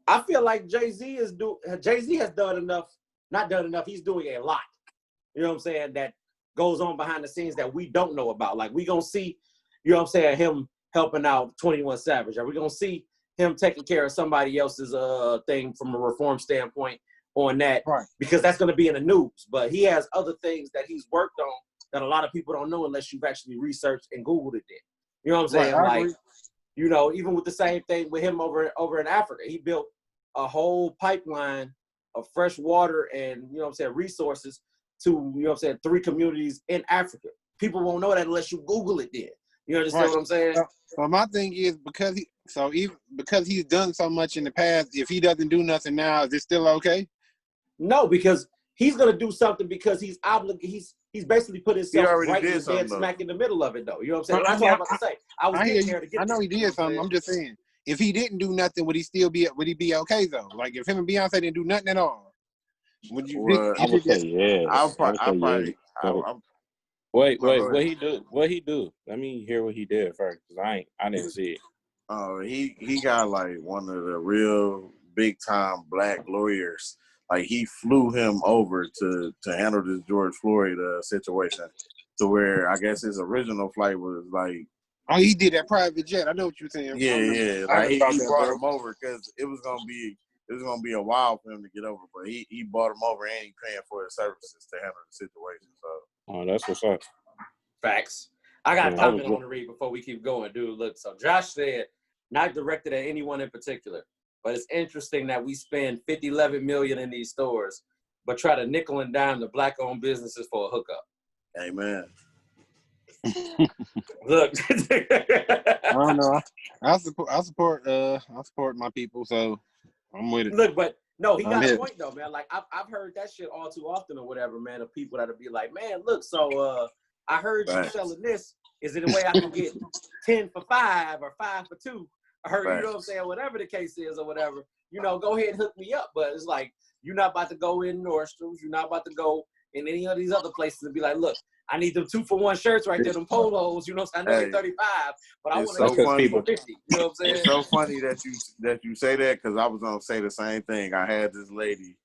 I feel like Jay-Z has done enough, not done enough, he's doing a lot. You know what I'm saying? That goes on behind the scenes that we don't know about. Like we gonna see, you know what I'm saying, him helping out 21 Savage. Are we gonna see him taking care of somebody else's thing from a reform standpoint on that? Right. Because that's gonna be in the news. But he has other things that he's worked on that a lot of people don't know unless you've actually researched and Googled it then. You know what I'm saying? Right, like, you know, even with the same thing with him over in Africa, he built a whole pipeline of fresh water and, you know what I'm saying, resources to, you know what I'm saying, 3 communities in Africa. People won't know that unless you Google it then. You understand what I'm saying? So my thing is because he's done so much in the past, if he doesn't do nothing now, is it still okay? No, because he's gonna do something because he's obligated. He's basically put himself right in the dead smack in the middle of it, though. You know what I'm saying? That's what I'm about to say. I know he did something. I'm just saying, if he didn't do nothing, would he be okay though? Like if him and Beyonce didn't do nothing at all, would you? Well, I would say yeah. Wait, what he do? What he do? Let me hear what he did first, because I didn't see it. He got like one of the real big time black lawyers. Like he flew him over to handle this George Floyd situation, to where I guess his original flight was like. Oh, he did that private jet. I know what you're saying. Yeah. Like he brought him over because it was gonna be a while for him to get over, but he brought him over and he paying for his services to handle the situation. So. Oh, that's what's up. Facts. I got a comment I want to read before we keep going, dude. Look, so Josh said, not directed at anyone in particular, but it's interesting that we spend $11 million in these stores, but try to nickel and dime the black-owned businesses for a hookup. Amen. Look, I don't know. I support my people, so I'm with it. Look, but no, he got a point though, man. Like I've heard that shit all too often or whatever, man. Of people that'll be like, man, look, so I heard you selling this. Is it a way I can get 10 for 5 or 5 for 2? I heard, you know what I'm saying? Whatever the case is or whatever, you know, go ahead and hook me up. But it's like, you're not about to go in Nordstrom's. You're not about to go in any of these other places and be like, look, I need them 2-for-1 shirts right there, them polos. You know, I know they're 35, but I want to get people 50. You know what I'm saying? It's so funny that you say that, because I was gonna say the same thing. I had this lady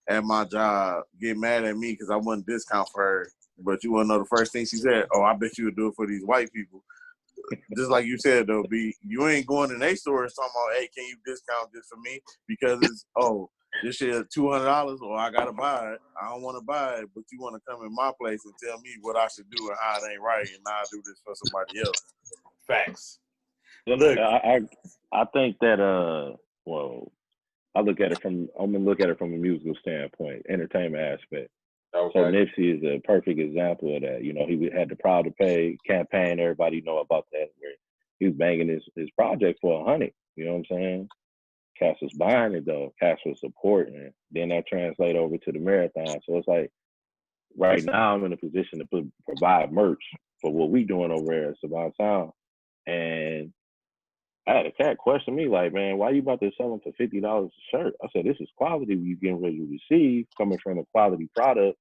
at my job get mad at me because I wouldn't discount for her. But you want to know the first thing she said? Oh, I bet you would do it for these white people. Just like you said, though, B, you ain't going in their stores talking about, hey, can you discount this for me? Because it's, this shit is $200, or I got to buy it. I don't want to buy it, but you want to come in my place and tell me what I should do and how it ain't right, and I do this for somebody else. Facts. Look, I think that, well, I'm gonna look at it from a musical standpoint, entertainment aspect. Okay. So Nipsey is a perfect example of that. You know, he had the Proud to Pay campaign. Everybody know about that, where he was banging his project for $100. You know what I'm saying? Cass was buying it though. Cass was supporting it. Then that translated over to the marathon. So it's like right now I'm in a position to provide merch for what we doing over there at Savant Sound. And I had a cat question me like, man, why you about to sell them for $50 a shirt? I said, this is quality you getting ready to receive, coming from a quality product,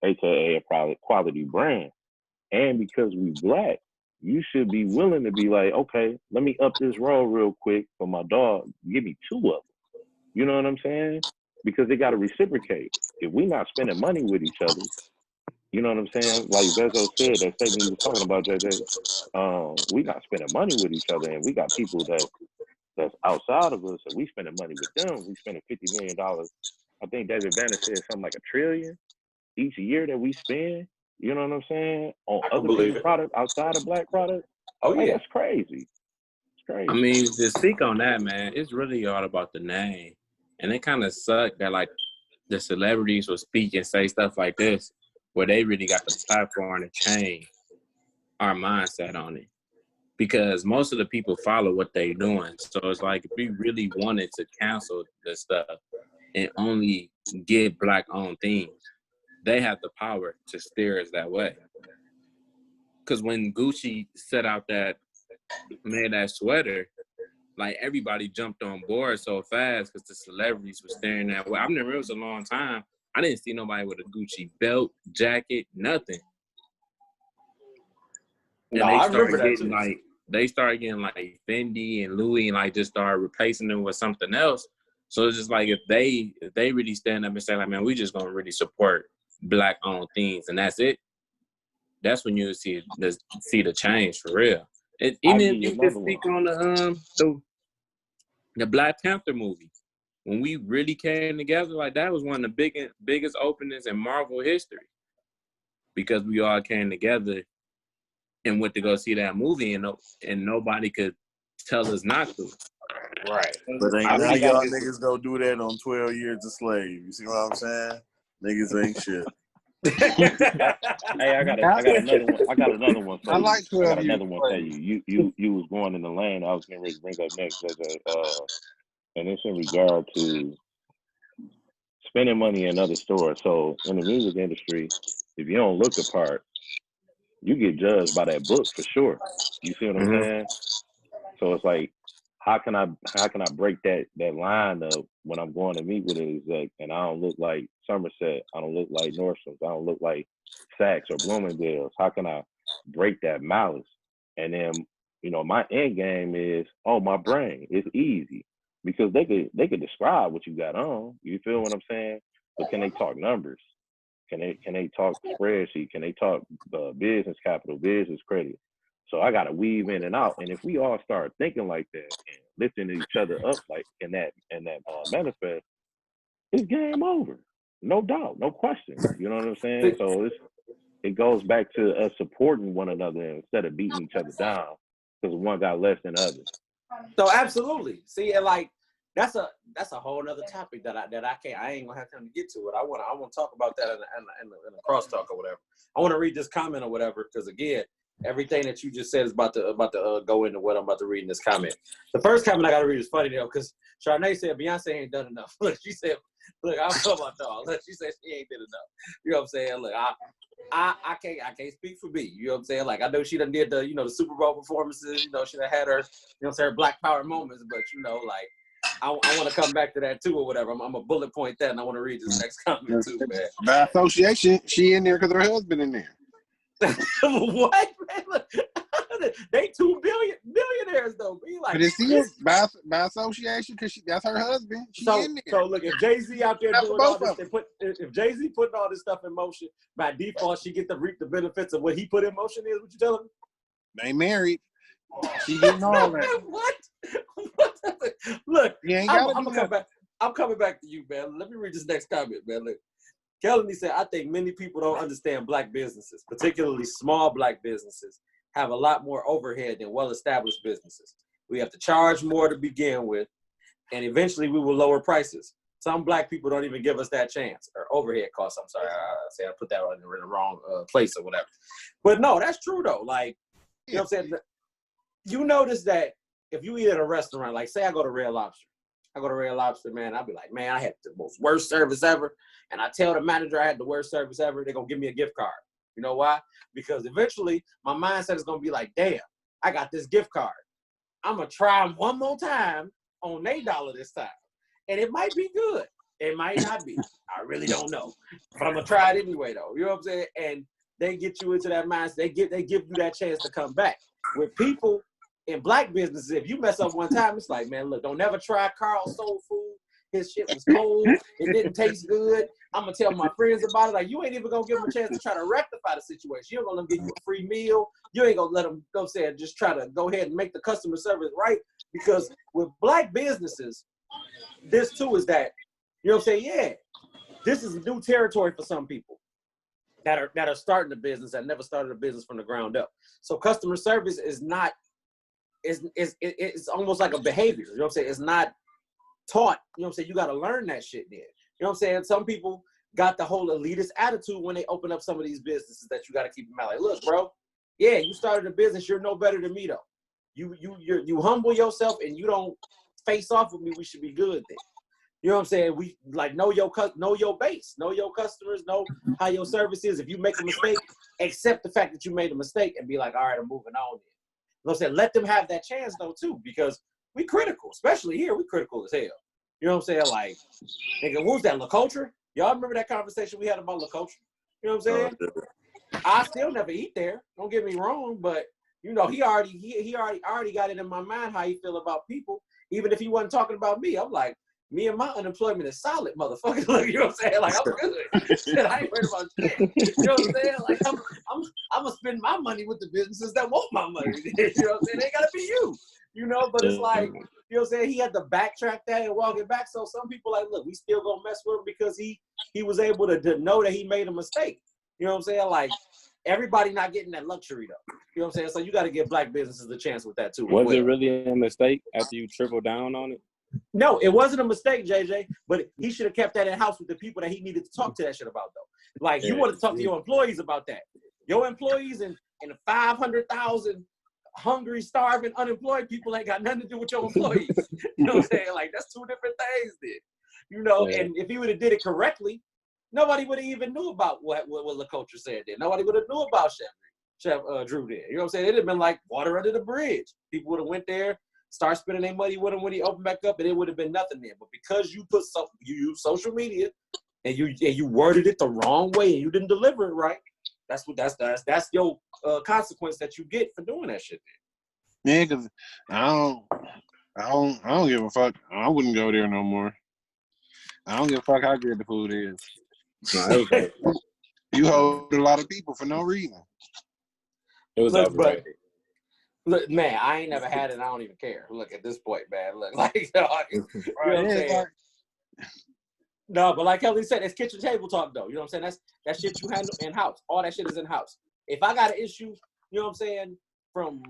aka a quality brand. And because we black, you should be willing to be like, okay, let me up this roll real quick for my dog. Give me 2 of them. You know what I'm saying? Because they got to reciprocate. If we not spending money with each other, you know what I'm saying? Like Bezo said, that statement he was talking about, JJ, we not spending money with each other, and we got people that that's outside of us, and we spending money with them. We spending $50 million. I think David Banner said something like $1 trillion each year that we spend. You know what I'm saying? On other people's products outside of black products. Oh yeah, that's crazy. It's crazy. I mean, to speak on that, man, it's really all about the name, and it kind of sucked that like the celebrities will speak and say stuff like this, where they really got the platform to change our mindset on it. Because most of the people follow what they're doing. So it's like if we really wanted to cancel this stuff and only get black-owned things, they have the power to steer us that way. Because when Gucci made that sweater, like everybody jumped on board so fast because the celebrities were staring that way. I remember it was a long time. I didn't see nobody with a Gucci belt, jacket, nothing. And I remember that too. They started getting like Fendi and Louis and like just started replacing them with something else. So it's just like if they really stand up and say like, man, we just gonna really support black owned things and that's it. That's when you see the change for real. Even if you could speak on the Black Panther movie, when we really came together, like that was one of the biggest openings in Marvel history because we all came together and went to go see that movie, and nobody could tell us not to. Right. But ain't none of y'all niggas go do that on 12 Years a Slave. You see what I'm saying? Niggas ain't shit. Hey, I got another one. I got another one for you. I like 12 I got Years another one for you. You was going in the lane. I was getting ready to bring up next, and it's in regard to spending money in other stores. So in the music industry, if you don't look the part, you get judged by that book for sure. You see what I'm saying? So it's like, how can I break that line of when I'm going to meet with an exec and I don't look like Somerset, I don't look like Nordstrom's, I don't look like Saks or Bloomingdale's. How can I break that malice? And then, my end game is, my brain. It's easy because they could describe what you got on. You feel what I'm saying? But can they talk numbers? Can they talk spreadsheet? Can they talk business capital, business credit? So I got to weave in and out. And if we all start thinking like that and lifting each other up like in that manifest, it's game over. No doubt, no question. You know what I'm saying? So it goes back to us supporting one another instead of beating each other down because one got less than the other. So absolutely. See, and like that's a whole other topic that I ain't gonna have time to get to it. I want to talk about that in a crosstalk or whatever. I want to read this comment or whatever because again, everything that you just said is about to go into what I'm about to read in this comment. The first comment I got to read is funny though because Charnay said Beyonce ain't done enough. Look, she said, look, I'm talking about dog. Look, she said she ain't did enough. You know what I'm saying? Look, I can't speak for me. You know what I'm saying? Like I know she done did the the Super Bowl performances. She done had her her Black Power moments. But like I want to come back to that too or whatever. I'm a bullet point that, and I want to read this next comment too, man. By association, she in there because her husband in there. What? Man, look, they 2 billionaires though. Be like, but it's still by association because that's her husband. She in there. So look, if Jay-Z out there doing all this, if Jay-Z putting all this stuff in motion, by default she get to reap the benefits of what he put in motion. Is what you telling me? They married. She getting all that. What? Look, I'm gonna come back. I'm coming back to you, man. Let me read this next comment, man. Look. Kelly said, I think many people don't understand black businesses, particularly small black businesses, have a lot more overhead than well-established businesses. We have to charge more to begin with, and eventually we will lower prices. Some black people don't even give us that chance, or overhead costs. I'm sorry, I put that in the wrong place or whatever. But no, that's true though. Like, you know what I'm saying? You notice that if you eat at a restaurant, like say I go to Red Lobster. Man, I'll be like, man, I had the most worst service ever. And I tell the manager I had the worst service ever, they're going to give me a gift card. You know why? Because eventually my mindset is going to be like, damn, I got this gift card. I'm going to try them one more time on $8 this time. And it might be good. It might not be. I really don't know. But I'm going to try it anyway, though. You know what I'm saying? And they get you into that mindset. They give you that chance to come back. With people in black businesses, if you mess up one time, it's like, man, look, don't never try Carl's Soul Food. His shit was cold. It didn't taste good. I'm gonna tell my friends about it. Like, you ain't even gonna give them a chance to try to rectify the situation. You ain't gonna let them give you a free meal. You ain't gonna let them, you know what I'm saying, just try to go ahead and make the customer service right. Because with black businesses, this too is that, you know what I'm saying, yeah, this is new territory for some people that are starting a business that never started a business from the ground up. So customer service is not, it's almost like a behavior. You know what I'm saying? It's not taught. You know what I'm saying? You got to learn that shit then. You know what I'm saying? Some people got the whole elitist attitude when they open up some of these businesses that you got to keep in mind. Like, look, bro, yeah, you started a business. You're no better than me though. You humble yourself and you don't face off with me. We should be good then. You know what I'm saying? We like know your base, know your customers, know how your service is. If you make a mistake, accept the fact that you made a mistake and be like, all right, I'm moving on then. You know what I'm saying? Let them have that chance though too, because we critical, especially here. We critical as hell. You know what I'm saying? Like, nigga, who's that? La Culture? Y'all remember that conversation we had about La Culture? You know what I'm saying? I still never eat there. Don't get me wrong, but you know, he already got it in my mind how he feel about people. Even if he wasn't talking about me, I'm like, me and my unemployment is solid, motherfucker. Like, you know what I'm saying? Like, I'm good. Shit, I ain't worried about shit. You know what I'm saying? Like, I'm gonna spend my money with the businesses that want my money. You know what I'm saying? It ain't gotta be you. You know, but it's like, you know what I'm saying? He had to backtrack that and walk it back. So some people like, look, we still gonna mess with him because he was able to know that he made a mistake. You know what I'm saying? Like, everybody not getting that luxury though. You know what I'm saying? So you got to give black businesses a chance with that too. Was it really a mistake after you tripled down on it? No, it wasn't a mistake, JJ. But he should have kept that in house with the people that he needed to talk to that shit about though. Like, you want to talk to your employees about that. Your employees and 500,000 hungry, starving, unemployed people ain't got nothing to do with your employees. You know what I'm saying? Like, that's two different things then. You know, and if he would have did it correctly, nobody would have even knew about what La Culture said then. Nobody would have knew about Chef Drew there. You know what I'm saying? It'd have been like water under the bridge. People would have went there, start spending their money with him when he opened back up, and it would have been nothing there. But because you you use social media and you worded it the wrong way and you didn't deliver it right, that's your consequence that you get for doing that shit there. Yeah, because I don't give a fuck. I wouldn't go there no more. I don't give a fuck how good the food is. No, You hold a lot of people for no reason. it was overrated. Look, man, I ain't never had it. I don't even care. Look, at this point, man. Look, like, you know what I'm saying? No, but like Kelly said, it's kitchen table talk, though. You know what I'm saying? That shit you handle in house. All that shit is in house. If I got an issue, you know what I'm saying, from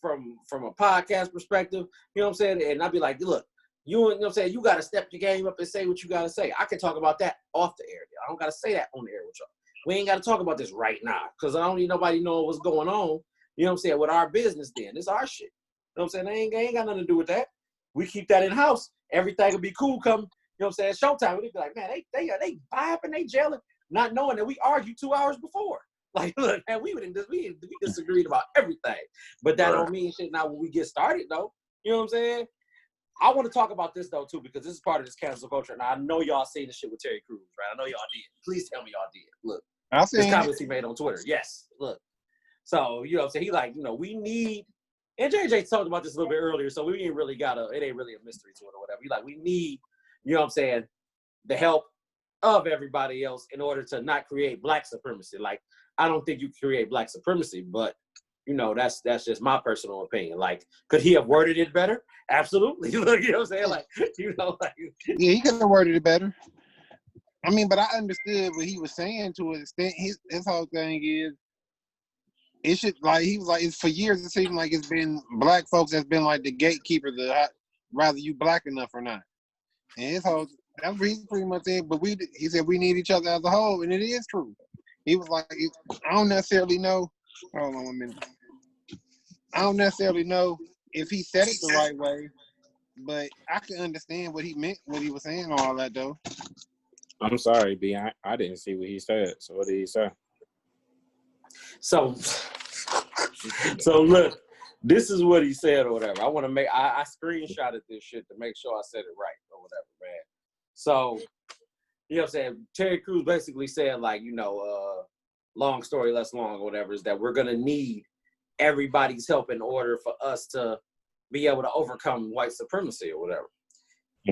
a podcast perspective, you know what I'm saying, and I'd be like, look, you know what I'm saying, you got to step your game up and say what you got to say. I can talk about that off the air. I don't got to say that on the air with y'all. We ain't got to talk about this right now because I don't need nobody knowing what's going on. You know what I'm saying? With our business, then it's our shit. You know what I'm saying? They ain't got nothing to do with that. We keep that in house. Everything will be cool come. You know what I'm saying? Showtime. We'd be like, man, they vibing, they gelling, not knowing that we argued 2 hours before. Like, look, man, we disagreed about everything. But that don't mean shit. Now, when we get started, though, you know what I'm saying? I want to talk about this though too because this is part of this cancel culture. Now I know y'all seen the shit with Terry Crews, right? I know y'all did. Please tell me y'all did. Look, this comments he made on Twitter. Yes, look. So you know what I'm saying? He like, you know, we need. And JJ talked about this a little bit earlier, so we ain't really it ain't really a mystery to it or whatever. He like, we need, you know what I'm saying, the help of everybody else in order to not create black supremacy. Like, I don't think you create black supremacy, but you know, that's just my personal opinion. Like, could he have worded it better? Absolutely. Look, you know what I'm saying? Like, you know, like, yeah, he could have worded it better. I mean, but I understood what he was saying to an extent. His whole thing is, it should, like, he was like, it's for years it seemed like it's been black folks that's been like the gatekeeper, rather you black enough or not. And his whole, that's what he pretty much said. But he said we need each other as a whole, and it is true. He was like, I don't necessarily know. Hold on 1 minute. I don't necessarily know if he said it the right way, but I can understand what he meant, what he was saying, all that though. I'm sorry, B. I didn't see what he said. So what did he say? So look, this is what he said or whatever. I want to make. I screenshotted this shit to make sure I said it right or whatever, man. So you know what I'm saying? Terry Crews basically said, like, you know, long story less long or whatever, is that we're gonna need everybody's help in order for us to be able to overcome white supremacy or whatever.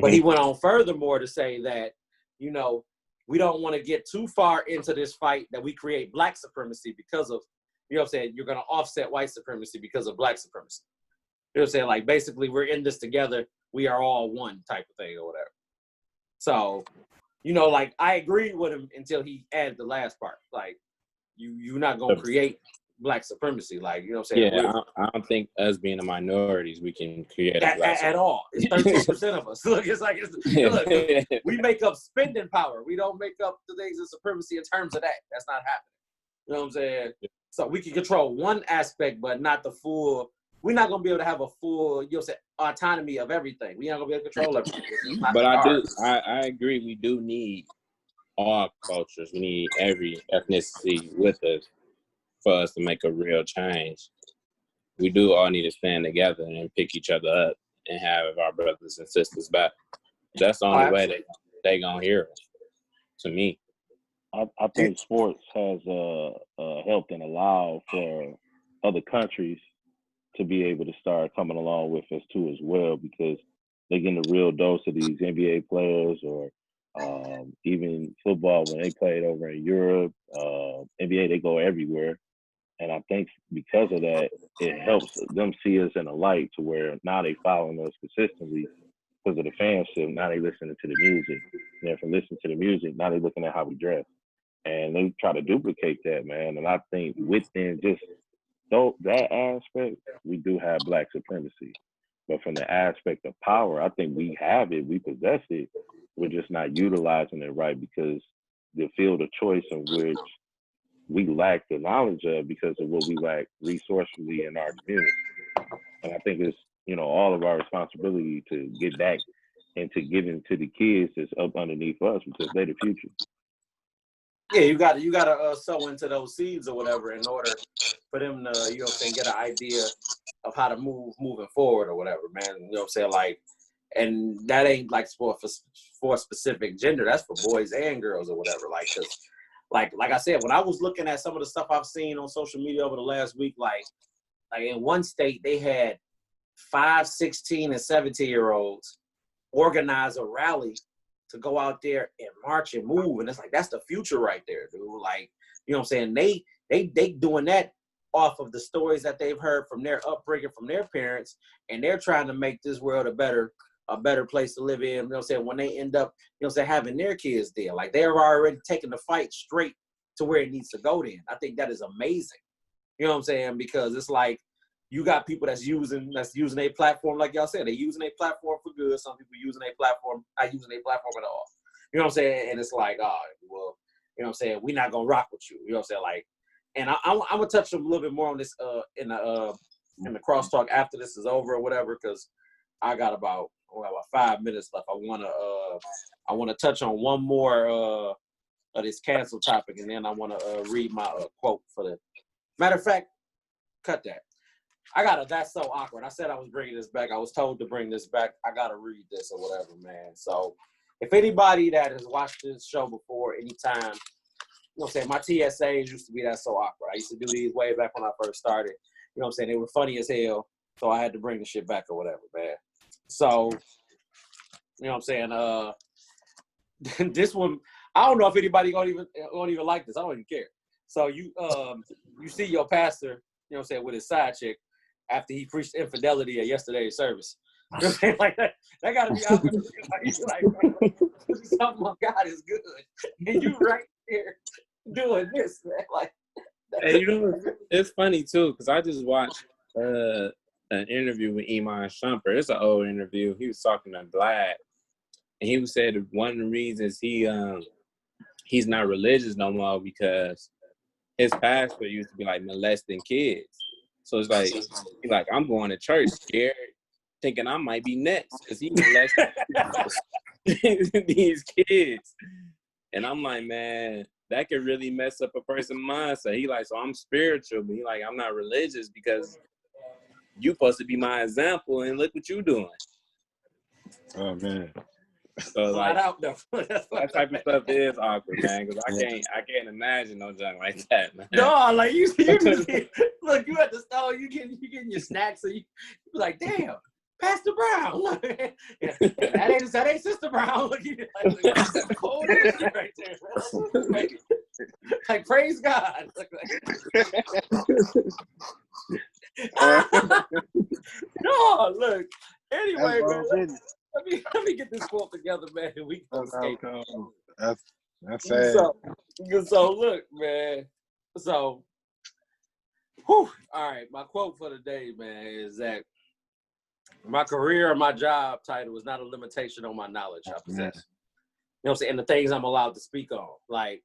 But he went on furthermore to say that, you know, we don't want to get too far into this fight that we create black supremacy because of, you know what I'm saying, you're going to offset white supremacy because of black supremacy. You know what I'm saying? Like, basically, we're in this together. We are all one type of thing or whatever. So, you know, like, I agreed with him until he added the last part. Like, you're not going to create black supremacy. Like, you know what I'm saying? Yeah, I don't think us being the minorities, we can create a black at all. It's 13% of us. Look, it's like, look, we make up spending power. We don't make up the things of supremacy in terms of that. That's not happening. You know what I'm saying? So we can control one aspect, but not the full. We're not going to be able to have a full, you know, say, autonomy of everything. We're not going to be able to control everything. But I agree. We do need all cultures. We need every ethnicity with us for us to make a real change. We do all need to stand together and pick each other up and have our brothers and sisters back. That's the only way they gonna hear us. To me, I think sports has helped and allowed for other countries to be able to start coming along with us too as well, because they're getting a real dose of these NBA players or even football when they played over in Europe, NBA, they go everywhere. And I think because of that, it helps them see us in a light to where now they following us consistently because of the fanship. Now they listening to the music. And then from listening to the music, now they looking at how we dress. And they try to duplicate that, man. And I think within just that aspect, we do have black supremacy. But from the aspect of power, I think we have it, we possess it. We're just not utilizing it right because the field of choice in which we lack the knowledge of because of what we lack resourcefully in our community. And I think it's, you know, all of our responsibility to get back and to give into the kids that's up underneath us because they're the future. Yeah, you gotta sow into those seeds or whatever in order for them to, you know what I'm saying, get an idea of how to moving forward or whatever, man. You know what I'm saying? Like, and that ain't like for a specific gender. That's for boys and girls or whatever. Like, cause like I said, when I was looking at some of the stuff I've seen on social media over the last week, like in one state they had 5, 16, and 17-year-olds organize a rally to go out there and march and move, and it's like that's the future right there, dude. Like, you know what I'm saying? They doing that off of the stories that they've heard from their upbringing, from their parents, and they're trying to make this world a better place to live in. You know what I'm saying? When they end up, you know what I'm saying, having their kids there, like they're already taking the fight straight to where it needs to go. Then I think that is amazing. You know what I'm saying? Because it's like you got people that's using a platform, like y'all said, they using a platform for good. Some people using a platform, not using a platform at all. You know what I'm saying? And it's like, oh, well, you know what I'm saying? We're not gonna rock with you. You know what I'm saying? Like, and I'm gonna touch a little bit more on this in the crosstalk after this is over or whatever, because I got about 5 minutes left. I wanna touch on one more of this cancel topic, and then I wanna read my quote for the. Matter of fact, cut that. That's so awkward. I said I was bringing this back. I was told to bring this back. I gotta read this or whatever, man. So if anybody that has watched this show before, anytime, you know what I'm saying, my TSAs used to be that so awkward. I used to do these way back when I first started. You know what I'm saying? They were funny as hell. So I had to bring the shit back or whatever, man. So, you know what I'm saying? This one, I don't know if anybody won't even like this. I don't even care. So you see your pastor, you know what I'm saying, with his side chick after he preached infidelity at yesterday's service. You know what I'm saying? Like that gotta be awkward. Like, something on God is good. And you right here doing this, man. Like, hey, you know, it's funny too, because I just watched an interview with Iman Shumpert. It's an old interview. He was talking to Black, and he said one of the reasons he's not religious no more because his pastor used to be like molesting kids. So it's like he's like, I'm going to church scared, thinking I might be next because he molested these kids. And I'm like, man, that could really mess up a person's mindset. He like, so I'm spiritual, but he like, I'm not religious because you supposed to be my example, and look what you doing. Oh man. So like that type of stuff is awkward, man, because I can't imagine no junk like that, man. No, like you just look, you at the store, you getting your snacks, so you be like, damn, Pastor Brown. Look, that ain't Sister Brown. Look, that's cold as shit right there. Like, praise God. No, look. Anyway, man, let me get this quote together, man. We can escape. That's sad. So look, man. So, whew, all right. My quote for the day, man, is that my career or my job title is not a limitation on my knowledge I possess. You know what I'm saying? And the things I'm allowed to speak on. Like,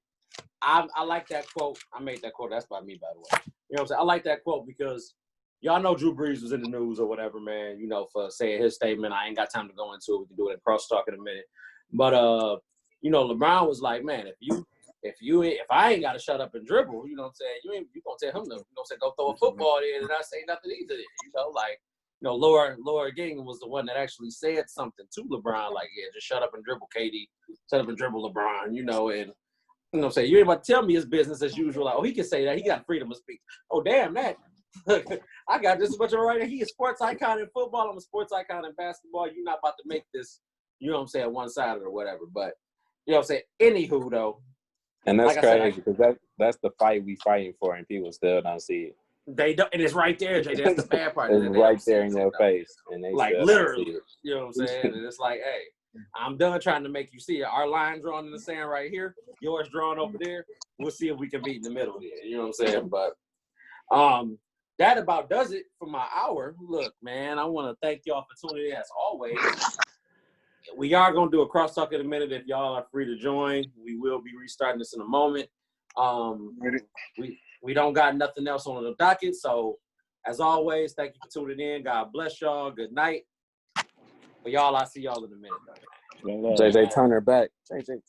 I like that quote. I made that quote. That's by me, by the way. You know what I'm saying? I like that quote because y'all know Drew Brees was in the news or whatever, man, you know, for saying his statement. I ain't got time to go into it. We can do it in crosstalk in a minute. But, you know, LeBron was like, man, if I ain't got to shut up and dribble, you know what I'm saying, you going to tell him to, you know what I'm saying, go throw a football there and not say nothing either. You know, like, you know, Laura Gingham was the one that actually said something to LeBron, like, yeah, just shut up and dribble, KD. Shut up and dribble, LeBron, you know, and, you know what I'm saying, you ain't about to tell me his business as usual. Like, oh, he can say that. He got freedom of speech. Oh, damn, that. I got just as much of a right. He is a sports icon in football. I'm a sports icon in basketball. You're not about to make this, you know what I'm saying, one-sided or whatever. But, you know what I'm saying, anywho, though. And that's like crazy because that's the fight we fighting for, and people still don't see it. They don't, and it's right there, Jay. That's the bad part. It's right there in your face, and they like still literally, don't see it. you know what I'm saying? And it's like, hey, I'm done trying to make you see it. Our line drawn in the sand right here, yours drawn over there. We'll see if we can meet in the middle there. You know what I'm saying? But that about does it for my hour. Look, man, I want to thank y'all for tuning in as always. We are going to do a crosstalk in a minute if y'all are free to join. We will be restarting this in a moment. We don't got nothing else on the docket. So, as always, thank you for tuning in. God bless y'all. Good night. For y'all, I'll see y'all in a minute. JJ Turner back. JJ.